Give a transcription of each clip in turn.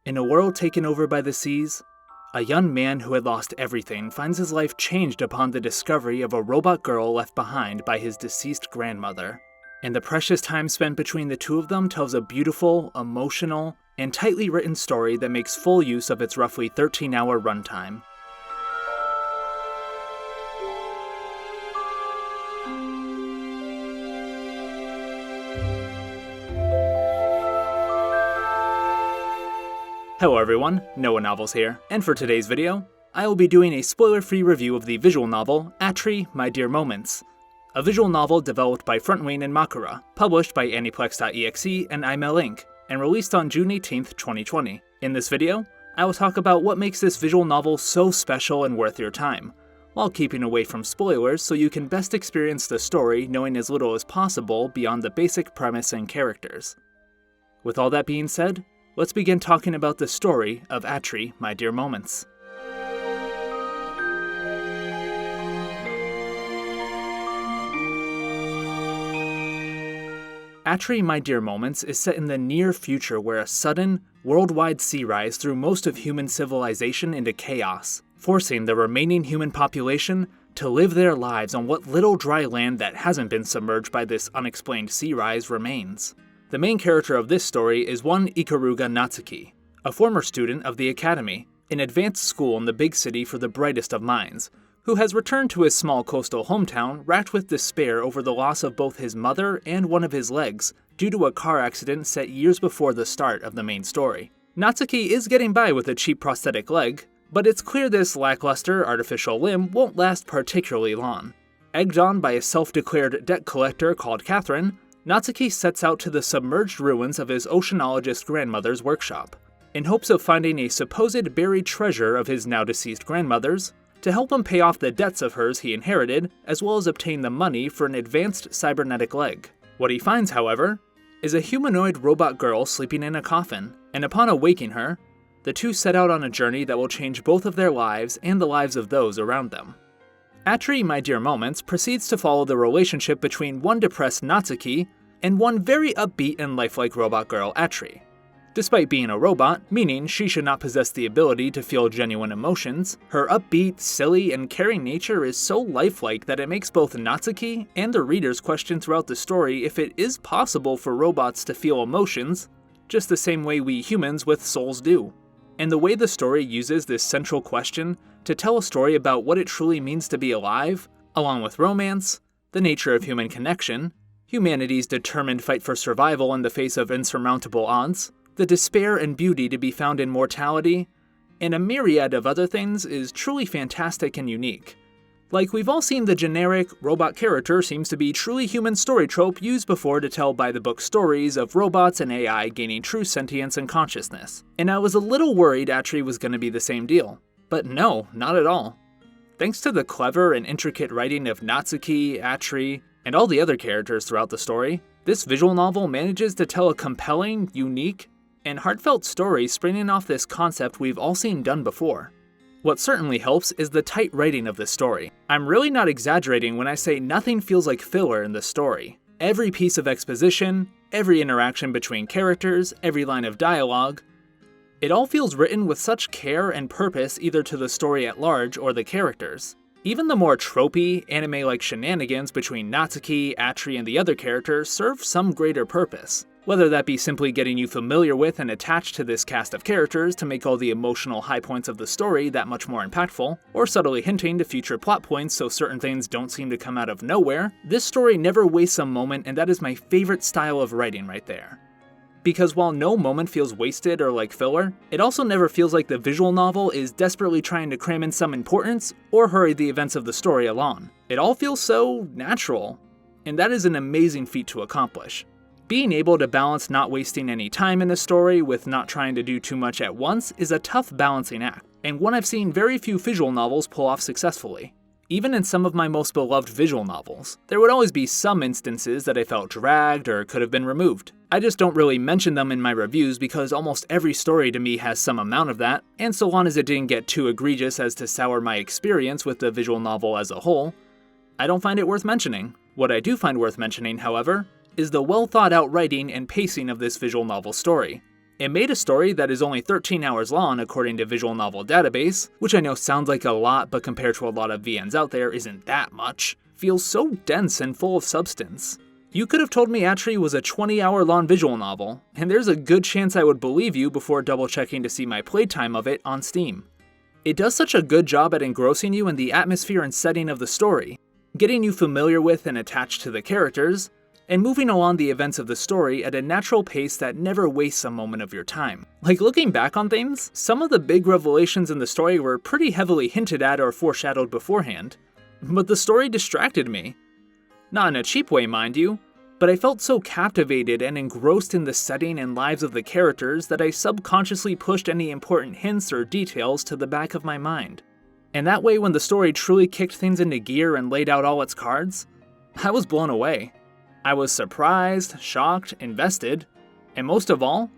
In a world taken over by the seas, a young man who had lost everything finds his life changed upon the discovery of a robot girl left behind by his deceased grandmother. And the precious time spent between the two of them tells a beautiful, emotional, and tightly written story that makes full use of its roughly 13-hour runtime. Hello everyone, Noah Novels here, and for today's video, I will be doing a spoiler-free review of the visual novel ATRI, My Dear Moments, a visual novel developed by Frontwing and Makura, published by Aniplex.exe and IML Inc., and released on June 18th, 2020. In this video, I will talk about what makes this visual novel so special and worth your time, while keeping away from spoilers so you can best experience the story knowing as little as possible beyond the basic premise and characters. With all that being said, let's begin talking about the story of ATRI, My Dear Moments. ATRI, My Dear Moments is set in the near future where a sudden, worldwide sea rise threw most of human civilization into chaos, forcing the remaining human population to live their lives on what little dry land that hasn't been submerged by this unexplained sea rise remains. The main character of this story is one Ikaruga Natsuki, a former student of the Academy, an advanced school in the big city for the brightest of minds, who has returned to his small coastal hometown racked with despair over the loss of both his mother and one of his legs due to a car accident set years before the start of the main story. Natsuki is getting by with a cheap prosthetic leg, but it's clear this lackluster artificial limb won't last particularly long. Egged on by a self-declared debt collector called Catherine, Natsuki sets out to the submerged ruins of his oceanologist grandmother's workshop, in hopes of finding a supposed buried treasure of his now-deceased grandmother's, to help him pay off the debts of hers he inherited, as well as obtain the money for an advanced cybernetic leg. What he finds, however, is a humanoid robot girl sleeping in a coffin, and upon awaking her, the two set out on a journey that will change both of their lives and the lives of those around them. ATRI, My Dear Moments proceeds to follow the relationship between one depressed Natsuki and one very upbeat and lifelike robot girl, ATRI. Despite being a robot, meaning she should not possess the ability to feel genuine emotions, her upbeat, silly, and caring nature is so lifelike that it makes both Natsuki and the readers question throughout the story if it is possible for robots to feel emotions, just the same way we humans with souls do. And the way the story uses this central question to tell a story about what it truly means to be alive, along with romance, the nature of human connection, humanity's determined fight for survival in the face of insurmountable odds, the despair and beauty to be found in mortality, and a myriad of other things is truly fantastic and unique. Like, we've all seen the generic robot character seems to be truly human story trope used before to tell by-the-book stories of robots and AI gaining true sentience and consciousness, and I was a little worried ATRI was going to be the same deal. But no, not at all. Thanks to the clever and intricate writing of Natsuki, ATRI, and all the other characters throughout the story, this visual novel manages to tell a compelling, unique, and heartfelt story springing off this concept we've all seen done before. What certainly helps is the tight writing of this story. I'm really not exaggerating when I say nothing feels like filler in this story. Every piece of exposition, every interaction between characters, every line of dialogue, it all feels written with such care and purpose either to the story at large or the characters. Even the more tropey, anime-like shenanigans between Natsuki, ATRI, and the other characters serve some greater purpose. Whether that be simply getting you familiar with and attached to this cast of characters to make all the emotional high points of the story that much more impactful, or subtly hinting to future plot points so certain things don't seem to come out of nowhere, this story never wastes a moment, and that is my favorite style of writing right there. Because while no moment feels wasted or like filler, it also never feels like the visual novel is desperately trying to cram in some importance or hurry the events of the story along. It all feels so natural, and that is an amazing feat to accomplish. Being able to balance not wasting any time in a story with not trying to do too much at once is a tough balancing act, and one I've seen very few visual novels pull off successfully. Even in some of my most beloved visual novels, there would always be some instances that I felt dragged or could have been removed. I just don't really mention them in my reviews because almost every story to me has some amount of that, and so long as it didn't get too egregious as to sour my experience with the visual novel as a whole, I don't find it worth mentioning. What I do find worth mentioning, however, is the well thought out writing and pacing of this visual novel story. It made a story that is only 13 hours long according to Visual Novel Database, which I know sounds like a lot, but compared to a lot of VNs out there isn't that much, feels so dense and full of substance. You could have told me ATRI was a 20-hour long visual novel, and there's a good chance I would believe you before double-checking to see my playtime of it on Steam. It does such a good job at engrossing you in the atmosphere and setting of the story, getting you familiar with and attached to the characters, and moving along the events of the story at a natural pace that never wastes a moment of your time. Like, looking back on things, some of the big revelations in the story were pretty heavily hinted at or foreshadowed beforehand, but the story distracted me. Not in a cheap way, mind you, but I felt so captivated and engrossed in the setting and lives of the characters that I subconsciously pushed any important hints or details to the back of my mind. And that way, when the story truly kicked things into gear and laid out all its cards, I was blown away. I was surprised, shocked, invested, and most of all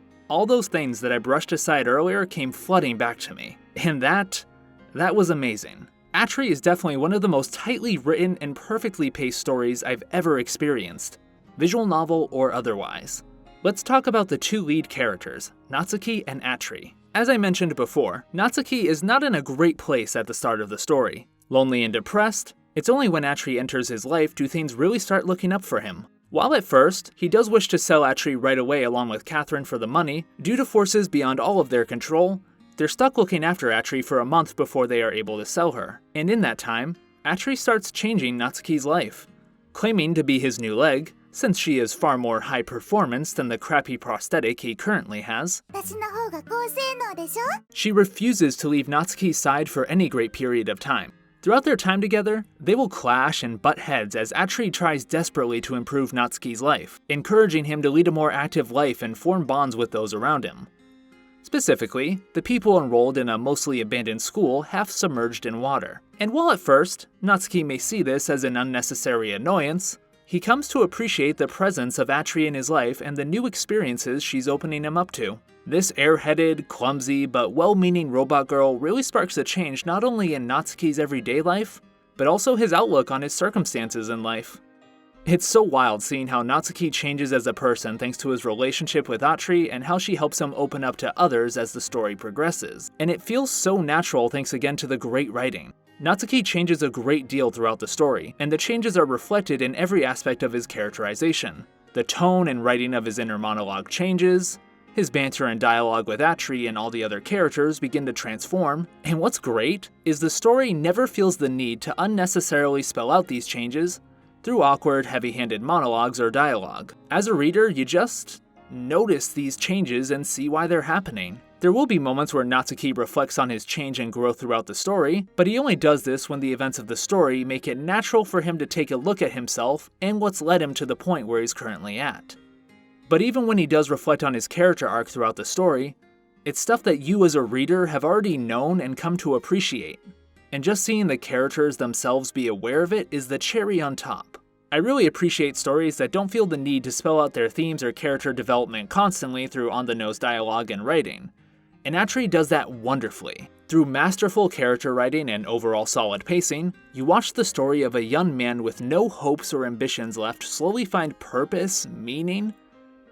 those things that I brushed aside earlier came flooding back to me. And that was amazing. ATRI is definitely one of the most tightly written and perfectly paced stories I've ever experienced, visual novel or otherwise. Let's talk about the two lead characters, Natsuki and ATRI. As I mentioned before, Natsuki is not in a great place at the start of the story. Lonely and depressed, it's only when ATRI enters his life do things really start looking up for him. While at first, he does wish to sell ATRI right away along with Catherine for the money, due to forces beyond all of their control, they're stuck looking after ATRI for a month before they are able to sell her. And in that time, ATRI starts changing Natsuki's life. Claiming to be his new leg, since she is far more high performance than the crappy prosthetic he currently has, she refuses to leave Natsuki's side for any great period of time. Throughout their time together, they will clash and butt heads as ATRI tries desperately to improve Natsuki's life, encouraging him to lead a more active life and form bonds with those around him. Specifically, the people enrolled in a mostly abandoned school half submerged in water. And while at first, Natsuki may see this as an unnecessary annoyance, he comes to appreciate the presence of ATRI in his life and the new experiences she's opening him up to. This airheaded, clumsy, but well-meaning robot girl really sparks a change not only in Natsuki's everyday life, but also his outlook on his circumstances in life. It's so wild seeing how Natsuki changes as a person thanks to his relationship with ATRI and how she helps him open up to others as the story progresses. And it feels so natural thanks again to the great writing. Natsuki changes a great deal throughout the story, and the changes are reflected in every aspect of his characterization. The tone and writing of his inner monologue changes, his banter and dialogue with ATRI and all the other characters begin to transform, and what's great is the story never feels the need to unnecessarily spell out these changes through awkward, heavy-handed monologues or dialogue. As a reader, you just notice these changes and see why they're happening. There will be moments where Natsuki reflects on his change and growth throughout the story, but he only does this when the events of the story make it natural for him to take a look at himself and what's led him to the point where he's currently at. But even when he does reflect on his character arc throughout the story, it's stuff that you as a reader have already known and come to appreciate. And just seeing the characters themselves be aware of it is the cherry on top. I really appreciate stories that don't feel the need to spell out their themes or character development constantly through on-the-nose dialogue and writing. And ATRI does that wonderfully. Through masterful character writing and overall solid pacing, you watch the story of a young man with no hopes or ambitions left slowly find purpose, meaning,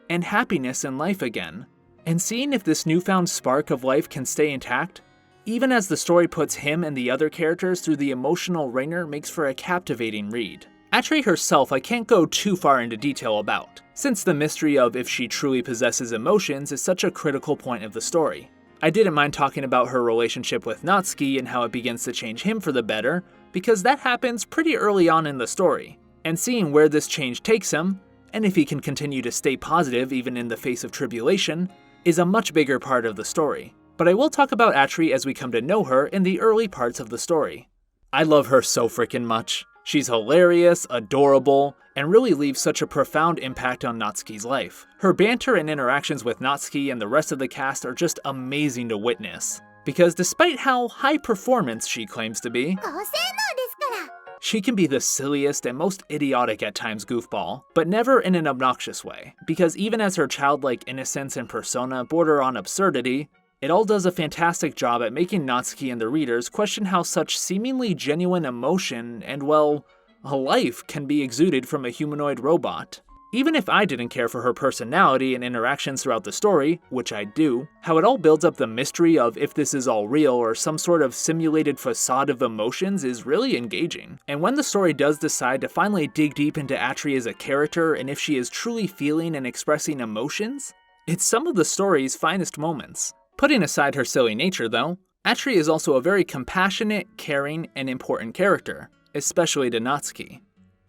and happiness in life again. And seeing if this newfound spark of life can stay intact, even as the story puts him and the other characters through the emotional wringer, makes for a captivating read. ATRI herself I can't go too far into detail about, since the mystery of if she truly possesses emotions is such a critical point of the story. I didn't mind talking about her relationship with Natsuki and how it begins to change him for the better, because that happens pretty early on in the story. And seeing where this change takes him, and if he can continue to stay positive even in the face of tribulation, is a much bigger part of the story. But I will talk about ATRI as we come to know her in the early parts of the story. I love her so freaking much. She's hilarious, adorable, and really leaves such a profound impact on Natsuki's life. Her banter and interactions with Natsuki and the rest of the cast are just amazing to witness. Because despite how high performance she claims to be, she can be the silliest and most idiotic at times goofball, but never in an obnoxious way. Because even as her childlike innocence and persona border on absurdity, it all does a fantastic job at making Natsuki and the readers question how such seemingly genuine emotion and, well, a life can be exuded from a humanoid robot. Even if I didn't care for her personality and interactions throughout the story, which I do, how it all builds up the mystery of if this is all real or some sort of simulated facade of emotions is really engaging. And when the story does decide to finally dig deep into ATRI as a character and if she is truly feeling and expressing emotions, it's some of the story's finest moments. Putting aside her silly nature though, ATRI is also a very compassionate, caring, and important character, especially to Natsuki.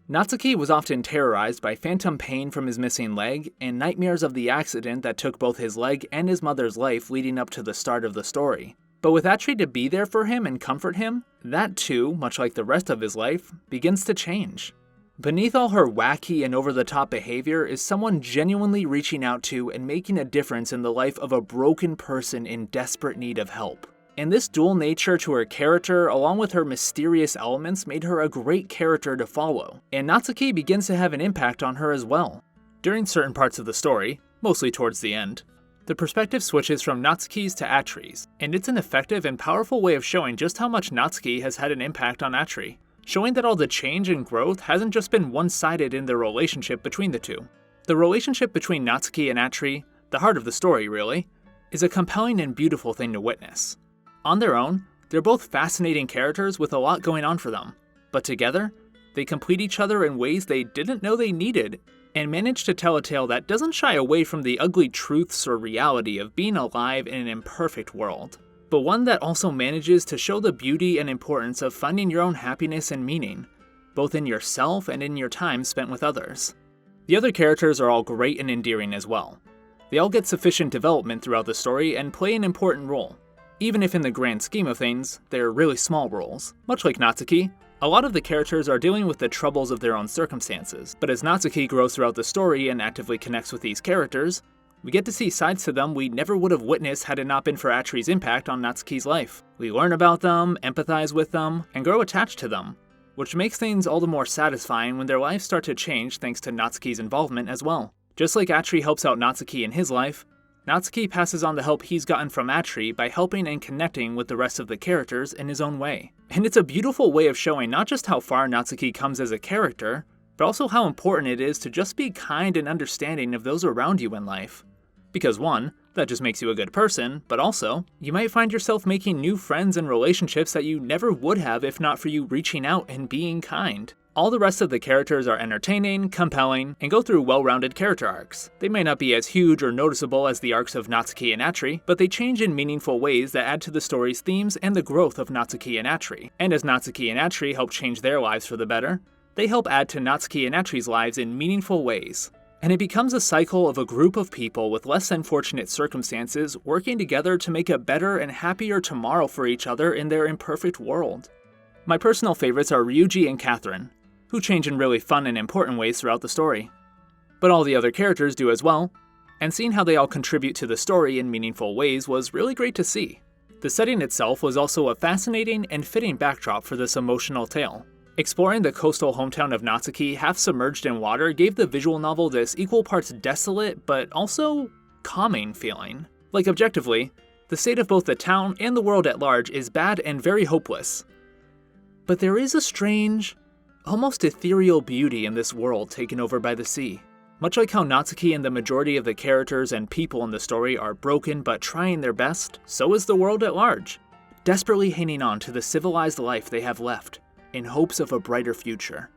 Natsuki was often terrorized by phantom pain from his missing leg and nightmares of the accident that took both his leg and his mother's life leading up to the start of the story. But with ATRI to be there for him and comfort him, that too, much like the rest of his life, begins to change. Beneath all her wacky and over-the-top behavior is someone genuinely reaching out to and making a difference in the life of a broken person in desperate need of help. And this dual nature to her character, along with her mysterious elements, made her a great character to follow, and Natsuki begins to have an impact on her as well. During certain parts of the story, mostly towards the end, the perspective switches from Natsuki's to ATRI's, and it's an effective and powerful way of showing just how much Natsuki has had an impact on ATRI, showing that all the change and growth hasn't just been one-sided in the relationship between the two. The relationship between Natsuki and ATRI, the heart of the story really, is a compelling and beautiful thing to witness. On their own, they're both fascinating characters with a lot going on for them, but together, they complete each other in ways they didn't know they needed, and manage to tell a tale that doesn't shy away from the ugly truths or reality of being alive in an imperfect world, but one that also manages to show the beauty and importance of finding your own happiness and meaning, both in yourself and in your time spent with others. The other characters are all great and endearing as well. They all get sufficient development throughout the story and play an important role, even if in the grand scheme of things, they're really small roles. Much like Natsuki, a lot of the characters are dealing with the troubles of their own circumstances, but as Natsuki grows throughout the story and actively connects with these characters, we get to see sides to them we never would have witnessed had it not been for ATRI's impact on Natsuki's life. We learn about them, empathize with them, and grow attached to them, which makes things all the more satisfying when their lives start to change thanks to Natsuki's involvement as well. Just like ATRI helps out Natsuki in his life, Natsuki passes on the help he's gotten from ATRI by helping and connecting with the rest of the characters in his own way. And it's a beautiful way of showing not just how far Natsuki comes as a character, but also how important it is to just be kind and understanding of those around you in life. Because one, that just makes you a good person, but also, you might find yourself making new friends and relationships that you never would have if not for you reaching out and being kind. All the rest of the characters are entertaining, compelling, and go through well-rounded character arcs. They may not be as huge or noticeable as the arcs of Natsuki and ATRI, but they change in meaningful ways that add to the story's themes and the growth of Natsuki and ATRI. And as Natsuki and ATRI help change their lives for the better, they help add to Natsuki and ATRI's lives in meaningful ways. And it becomes a cycle of a group of people with less than fortunate circumstances working together to make a better and happier tomorrow for each other in their imperfect world. My personal favorites are Ryuji and Catherine, who change in really fun and important ways throughout the story. But all the other characters do as well, and seeing how they all contribute to the story in meaningful ways was really great to see. The setting itself was also a fascinating and fitting backdrop for this emotional tale. Exploring the coastal hometown of Natsuki half submerged in water gave the visual novel this equal parts desolate but also calming feeling. Like objectively, the state of both the town and the world at large is bad and very hopeless. But there is a strange, almost ethereal beauty in this world taken over by the sea. Much like how Natsuki and the majority of the characters and people in the story are broken but trying their best, so is the world at large, desperately hanging on to the civilized life they have left, in hopes of a brighter future.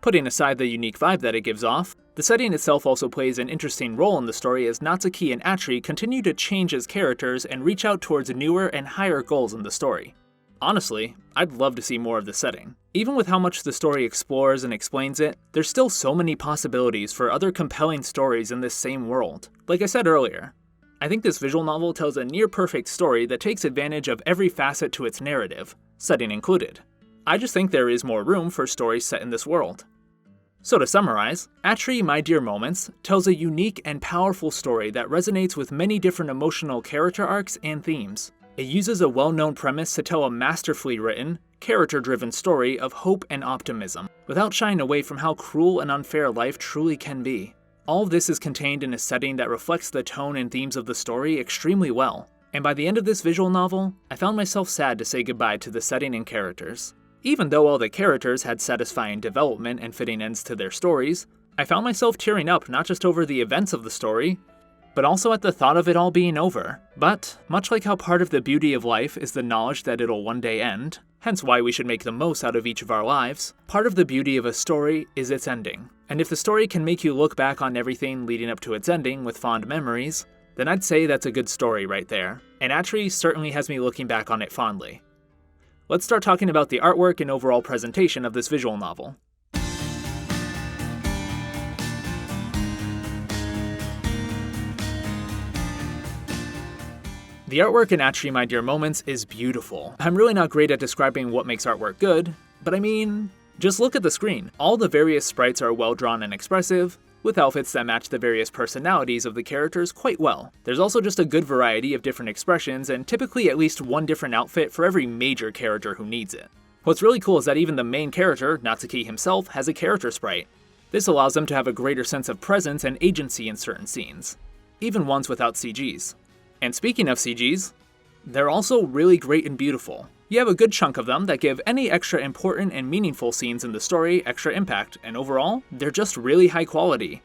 Putting aside the unique vibe that it gives off, the setting itself also plays an interesting role in the story as Natsuki and ATRI continue to change as characters and reach out towards newer and higher goals in the story. Honestly, I'd love to see more of the setting. Even with how much the story explores and explains it, there's still so many possibilities for other compelling stories in this same world. Like I said earlier, I think this visual novel tells a near-perfect story that takes advantage of every facet to its narrative, setting included. I just think there is more room for stories set in this world. So to summarize, ATRI My Dear Moments tells a unique and powerful story that resonates with many different emotional character arcs and themes. It uses a well-known premise to tell a masterfully written, character-driven story of hope and optimism, without shying away from how cruel and unfair life truly can be. All of this is contained in a setting that reflects the tone and themes of the story extremely well, and by the end of this visual novel, I found myself sad to say goodbye to the setting and characters. Even though all the characters had satisfying development and fitting ends to their stories, I found myself tearing up not just over the events of the story, but also at the thought of it all being over. But, much like how part of the beauty of life is the knowledge that it'll one day end, hence why we should make the most out of each of our lives, part of the beauty of a story is its ending. And if the story can make you look back on everything leading up to its ending with fond memories, then I'd say that's a good story right there. And ATRI certainly has me looking back on it fondly. Let's start talking about the artwork and overall presentation of this visual novel. The artwork in ATRI My Dear Moments is beautiful. I'm really not great at describing what makes artwork good, but I mean, just look at the screen. All the various sprites are well drawn and expressive, with outfits that match the various personalities of the characters quite well. There's also just a good variety of different expressions and typically at least one different outfit for every major character who needs it. What's really cool is that even the main character, Natsuki himself, has a character sprite. This allows them to have a greater sense of presence and agency in certain scenes, even ones without CGs. And speaking of CGs, they're also really great and beautiful. You have a good chunk of them that give any extra important and meaningful scenes in the story extra impact, and overall, they're just really high quality.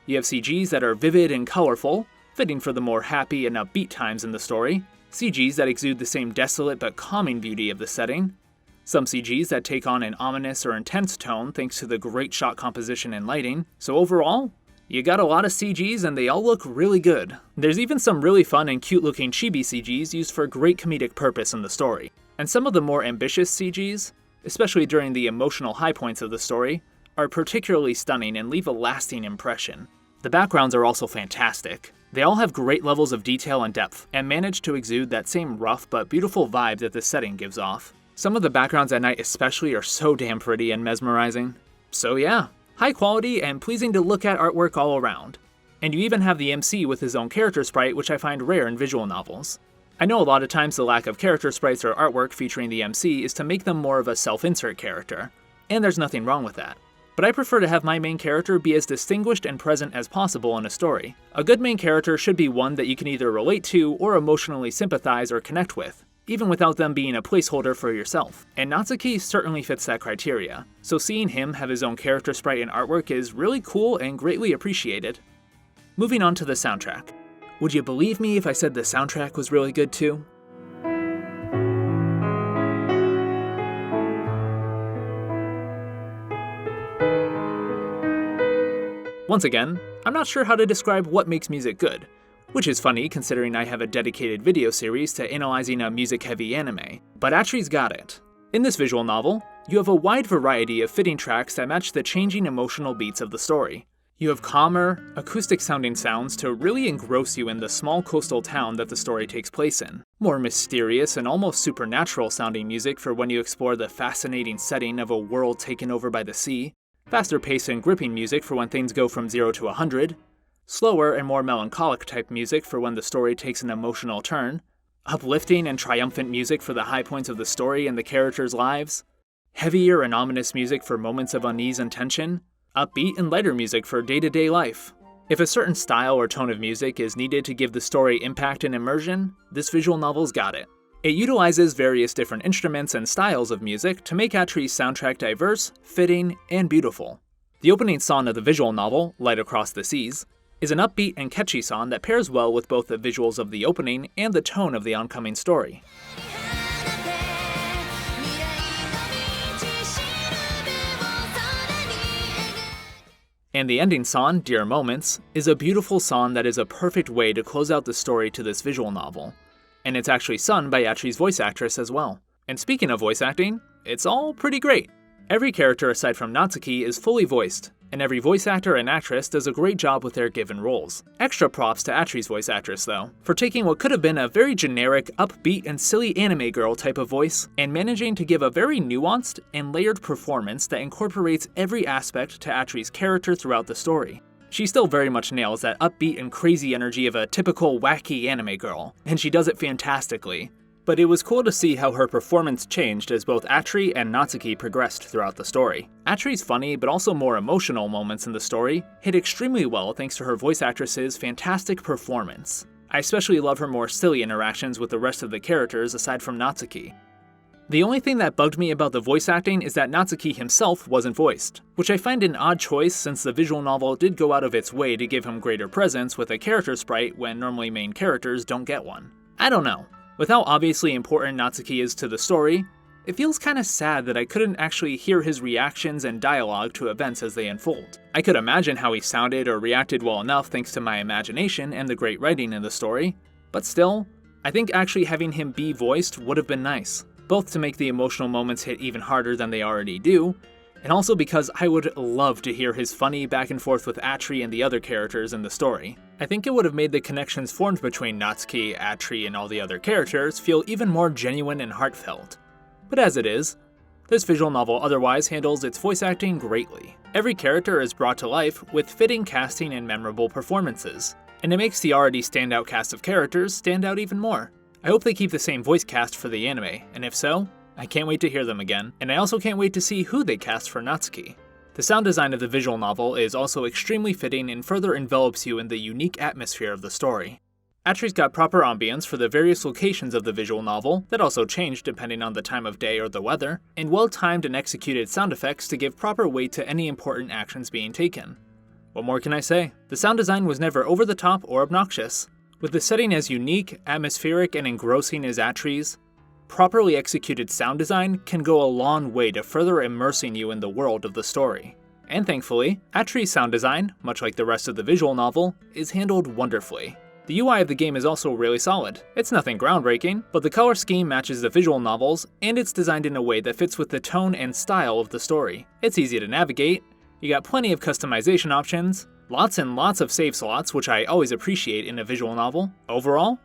You have CGs that are vivid and colorful, fitting for the more happy and upbeat times in the story, CGs that exude the same desolate but calming beauty of the setting, some CGs that take on an ominous or intense tone thanks to the great shot composition and lighting, so overall, you got a lot of CGs and they all look really good. There's even some really fun and cute looking chibi CGs used for great comedic purpose in the story. And some of the more ambitious CGs, especially during the emotional high points of the story, are particularly stunning and leave a lasting impression. The backgrounds are also fantastic. They all have great levels of detail and depth, and manage to exude that same rough but beautiful vibe that the setting gives off. Some of the backgrounds at night especially are so damn pretty and mesmerizing. So yeah, high quality and pleasing to look at artwork all around. And you even have the MC with his own character sprite, which I find rare in visual novels. I know a lot of times the lack of character sprites or artwork featuring the MC is to make them more of a self-insert character, and there's nothing wrong with that. But I prefer to have my main character be as distinguished and present as possible in a story. A good main character should be one that you can either relate to or emotionally sympathize or connect with, even without them being a placeholder for yourself. And Natsuki certainly fits that criteria, so seeing him have his own character sprite and artwork is really cool and greatly appreciated. Moving on to the soundtrack. Would you believe me if I said the soundtrack was really good too? Once again, I'm not sure how to describe what makes music good, which is funny considering I have a dedicated video series to analyzing a music-heavy anime, but ATRI's got it. In this visual novel, you have a wide variety of fitting tracks that match the changing emotional beats of the story. You have calmer, acoustic-sounding sounds to really engross you in the small coastal town that the story takes place in. More mysterious and almost supernatural-sounding music for when you explore the fascinating setting of a world taken over by the sea. Faster-paced and gripping music for when things go from 0 to 100. Slower and more melancholic-type music for when the story takes an emotional turn. Uplifting and triumphant music for the high points of the story and the characters' lives. Heavier and ominous music for moments of unease and tension. Upbeat and lighter music for day-to-day life. If a certain style or tone of music is needed to give the story impact and immersion, this visual novel's got it. It utilizes various different instruments and styles of music to make ATRI's soundtrack diverse, fitting, and beautiful. The opening song of the visual novel, Light Across the Seas, is an upbeat and catchy song that pairs well with both the visuals of the opening and the tone of the oncoming story. And the ending song, Dear Moments, is a beautiful song that is a perfect way to close out the story to this visual novel. And it's actually sung by ATRI's voice actress as well. And speaking of voice acting, it's all pretty great. Every character aside from Natsuki is fully voiced, and every voice actor and actress does a great job with their given roles. Extra props to ATRI's voice actress though, for taking what could have been a very generic, upbeat, and silly anime girl type of voice, and managing to give a very nuanced and layered performance that incorporates every aspect to ATRI's character throughout the story. She still very much nails that upbeat and crazy energy of a typical wacky anime girl, and she does it fantastically. But it was cool to see how her performance changed as both ATRI and Natsuki progressed throughout the story. ATRI's funny but also more emotional moments in the story hit extremely well thanks to her voice actress's fantastic performance. I especially love her more silly interactions with the rest of the characters aside from Natsuki. The only thing that bugged me about the voice acting is that Natsuki himself wasn't voiced, which I find an odd choice since the visual novel did go out of its way to give him greater presence with a character sprite when normally main characters don't get one. I don't know. With how obviously important Natsuki is to the story, it feels kinda sad that I couldn't actually hear his reactions and dialogue to events as they unfold. I could imagine how he sounded or reacted well enough thanks to my imagination and the great writing in the story, but still, I think actually having him be voiced would have been nice. Both to make the emotional moments hit even harder than they already do, and also because I would love to hear his funny back and forth with ATRI and the other characters in the story. I think it would have made the connections formed between Natsuki, ATRI, and all the other characters feel even more genuine and heartfelt. But as it is, this visual novel otherwise handles its voice acting greatly. Every character is brought to life with fitting casting and memorable performances, and it makes the already standout cast of characters stand out even more. I hope they keep the same voice cast for the anime, and if so, I can't wait to hear them again, and I also can't wait to see who they cast for Natsuki. The sound design of the visual novel is also extremely fitting and further envelops you in the unique atmosphere of the story. ATRI's got proper ambience for the various locations of the visual novel that also change depending on the time of day or the weather, and well-timed and executed sound effects to give proper weight to any important actions being taken. What more can I say? The sound design was never over the top or obnoxious. With the setting as unique, atmospheric, and engrossing as ATRI's, properly executed sound design can go a long way to further immersing you in the world of the story. And thankfully, ATRI's sound design, much like the rest of the visual novel, is handled wonderfully. The UI of the game is also really solid. It's nothing groundbreaking, but the color scheme matches the visual novels, and it's designed in a way that fits with the tone and style of the story. It's easy to navigate, you got plenty of customization options, lots and lots of save slots, which I always appreciate in a visual novel. Overall,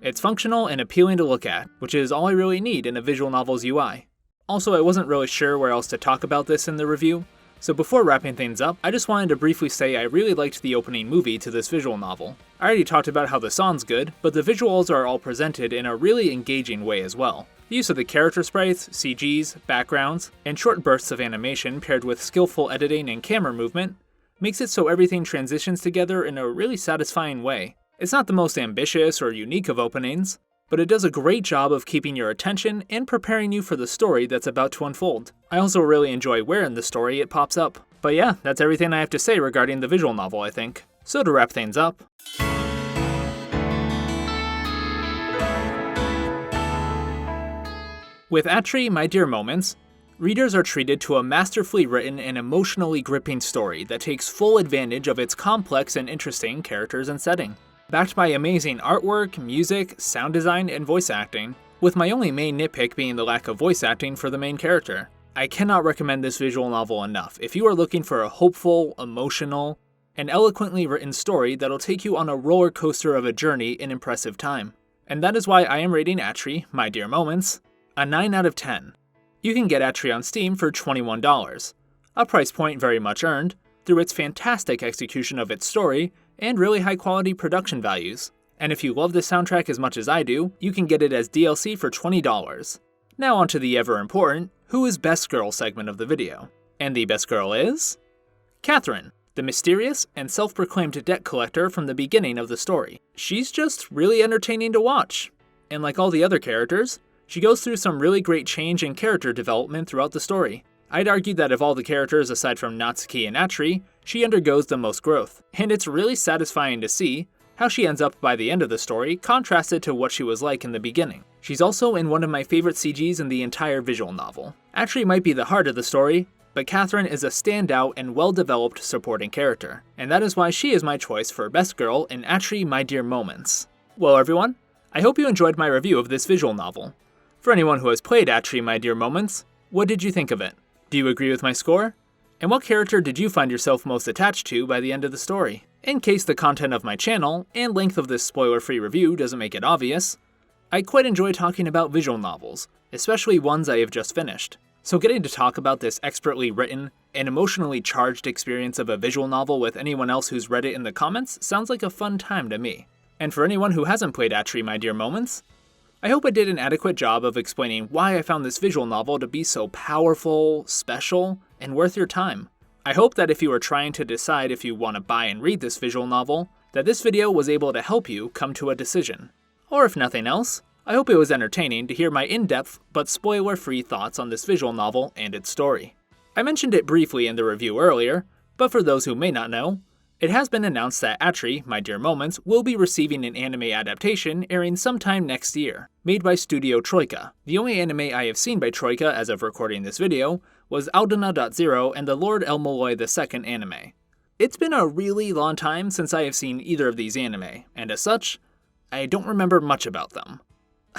it's functional and appealing to look at, which is all I really need in a visual novel's UI. Also, I wasn't really sure where else to talk about this in the review, so before wrapping things up, I just wanted to briefly say I really liked the opening movie to this visual novel. I already talked about how the song's good, but the visuals are all presented in a really engaging way as well. The use of the character sprites, CGs, backgrounds, and short bursts of animation paired with skillful editing and camera movement makes it so everything transitions together in a really satisfying way. It's not the most ambitious or unique of openings, but it does a great job of keeping your attention and preparing you for the story that's about to unfold. I also really enjoy where in the story it pops up. But yeah, that's everything I have to say regarding the visual novel, I think. So to wrap things up, with ATRI My Dear Moments, readers are treated to a masterfully written and emotionally gripping story that takes full advantage of its complex and interesting characters and setting. Backed by amazing artwork, music, sound design, and voice acting, with my only main nitpick being the lack of voice acting for the main character. I cannot recommend this visual novel enough if you are looking for a hopeful, emotional, and eloquently written story that'll take you on a roller coaster of a journey in impressive time. And that is why I am rating ATRI, My Dear Moments, a 9 out of 10. You can get ATRI on Steam for $21, a price point very much earned through its fantastic execution of its story and really high quality production values. And if you love the soundtrack as much as I do, you can get it as DLC for $20. Now onto the ever important Who is Best Girl segment of the video. And the best girl is Catherine, the mysterious and self-proclaimed debt collector from the beginning of the story. She's just really entertaining to watch. And like all the other characters, she goes through some really great change and character development throughout the story. I'd argue that of all the characters aside from Natsuki and ATRI, she undergoes the most growth, and it's really satisfying to see how she ends up by the end of the story contrasted to what she was like in the beginning. She's also in one of my favorite CGs in the entire visual novel. ATRI might be the heart of the story, but Catherine is a standout and well-developed supporting character, and that is why she is my choice for Best Girl in ATRI My Dear Moments. Well everyone, I hope you enjoyed my review of this visual novel. For anyone who has played ATRI My Dear Moments, what did you think of it? Do you agree with my score? And what character did you find yourself most attached to by the end of the story? In case the content of my channel and length of this spoiler-free review doesn't make it obvious, I quite enjoy talking about visual novels, especially ones I have just finished. So getting to talk about this expertly written and emotionally charged experience of a visual novel with anyone else who's read it in the comments sounds like a fun time to me. And for anyone who hasn't played ATRI My Dear Moments, I hope I did an adequate job of explaining why I found this visual novel to be so powerful, special, and worth your time. I hope that if you are trying to decide if you want to buy and read this visual novel, that this video was able to help you come to a decision. Or if nothing else, I hope it was entertaining to hear my in-depth but spoiler-free thoughts on this visual novel and its story. I mentioned it briefly in the review earlier, but for those who may not know, it has been announced that ATRI, My Dear Moments, will be receiving an anime adaptation airing sometime next year, made by Studio Troika. The only anime I have seen by Troika as of recording this video was Aldana.0 and the Lord El Malloy II anime. It's been a really long time since I have seen either of these anime, and as such, I don't remember much about them.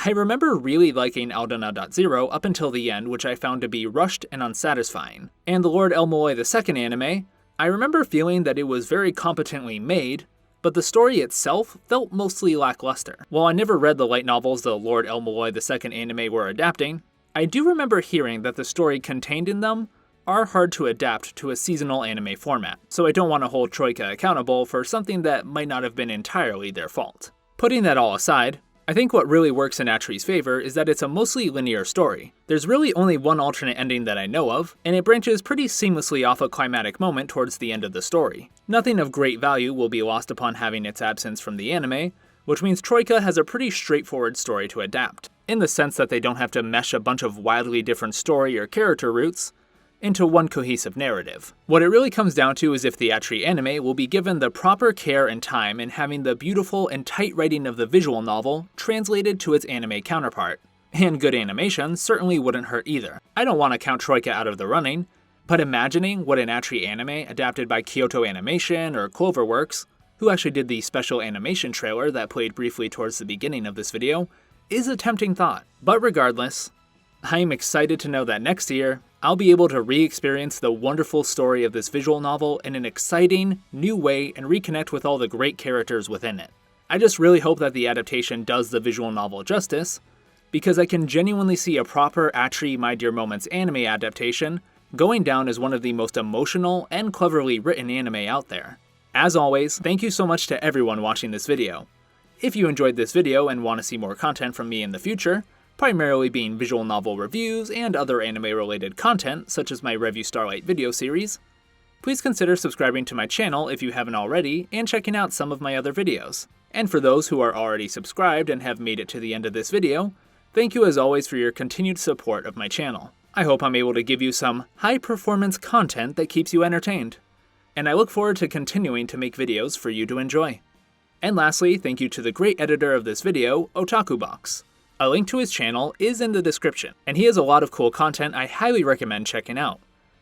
I remember really liking Aldana.0 up until the end, which I found to be rushed and unsatisfying. And the Lord El Malloy II anime, I remember feeling that it was very competently made, but the story itself felt mostly lackluster. While I never read the light novels the Lord El Malloy II anime were adapting, I do remember hearing that the story contained in them are hard to adapt to a seasonal anime format, so I don't want to hold Troika accountable for something that might not have been entirely their fault. Putting that all aside, I think what really works in ATRI's favor is that it's a mostly linear story. There's really only one alternate ending that I know of, and it branches pretty seamlessly off a climatic moment towards the end of the story. Nothing of great value will be lost upon having its absence from the anime, which means Troika has a pretty straightforward story to adapt, in the sense that they don't have to mesh a bunch of wildly different story or character routes into one cohesive narrative. What it really comes down to is if the ATRI anime will be given the proper care and time in having the beautiful and tight writing of the visual novel translated to its anime counterpart. And good animation certainly wouldn't hurt either. I don't want to count Troika out of the running, but imagining what an ATRI anime adapted by Kyoto Animation or Cloverworks, who actually did the special animation trailer that played briefly towards the beginning of this video, is a tempting thought. But regardless, I am excited to know that next year, I'll be able to re-experience the wonderful story of this visual novel in an exciting, new way and reconnect with all the great characters within it. I just really hope that the adaptation does the visual novel justice, because I can genuinely see a proper ATRI My Dear Moments anime adaptation going down as one of the most emotional and cleverly written anime out there. As always, thank you so much to everyone watching this video. If you enjoyed this video and want to see more content from me in the future, primarily being visual novel reviews and other anime-related content, such as my Review Starlight video series, please consider subscribing to my channel if you haven't already, and checking out some of my other videos. And for those who are already subscribed and have made it to the end of this video, thank you as always for your continued support of my channel. I hope I'm able to give you some high-performance content that keeps you entertained, and I look forward to continuing to make videos for you to enjoy. And lastly, thank you to the great editor of this video, OtakuBox. A link to his channel is in the description, and he has a lot of cool content I highly recommend checking out,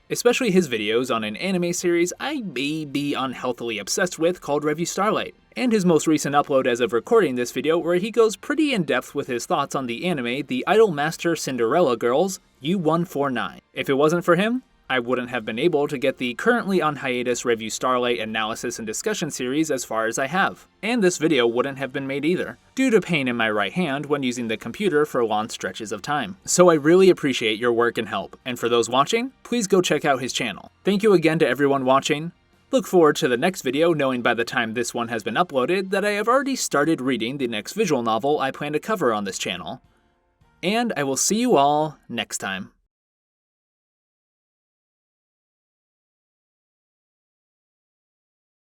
especially his videos on an anime series I may be unhealthily obsessed with called Review Starlight, and his most recent upload as of recording this video where he goes pretty in depth with his thoughts on the anime The Idolmaster Cinderella Girls U149. If it wasn't for him, I wouldn't have been able to get the currently on hiatus Review Starlight analysis and discussion series as far as I have. And this video wouldn't have been made either, due to pain in my right hand when using the computer for long stretches of time. So I really appreciate your work and help, and for those watching, please go check out his channel. Thank you again to everyone watching. Look forward to the next video, knowing by the time this one has been uploaded that I have already started reading the next visual novel I plan to cover on this channel. And I will see you all next time.